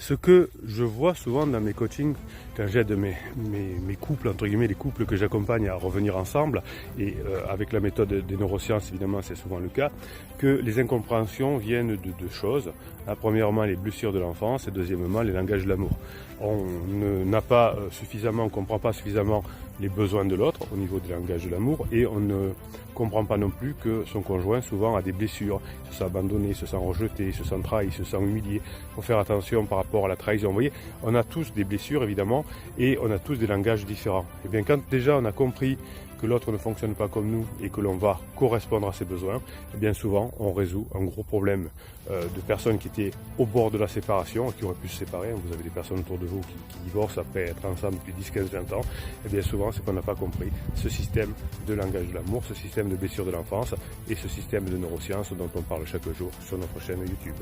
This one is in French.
Ce que je vois souvent dans mes coachings, quand j'aide mes couples, entre guillemets, les couples que j'accompagne à revenir ensemble, et avec la méthode des neurosciences, évidemment, c'est souvent le cas, que les incompréhensions viennent de deux choses. Premièrement, les blessures de l'enfance, et deuxièmement, les langages de l'amour. On n'a pas suffisamment, on ne comprend pas suffisamment les besoins de l'autre au niveau des langages de l'amour, et on ne comprend pas non plus que son conjoint souvent a des blessures, il se sent abandonné, il se sent rejeté, il se sent trahi, il se sent humilié. Il faut faire attention par rapport à la trahison. Vous voyez, on a tous des blessures évidemment, et on a tous des langages différents. Et bien quand déjà on a compris que l'autre ne fonctionne pas comme nous et que l'on va correspondre à ses besoins, et bien souvent on résout un gros problème de personnes qui étaient au bord de la séparation et qui auraient pu se séparer. Vous avez des personnes autour de vous qui divorcent après être ensemble depuis 10, 15, 20 ans. Et bien souvent c'est qu'on n'a pas compris ce système de langage de l'amour, ce système de blessure de l'enfance et ce système de neurosciences dont on parle chaque jour sur notre chaîne YouTube.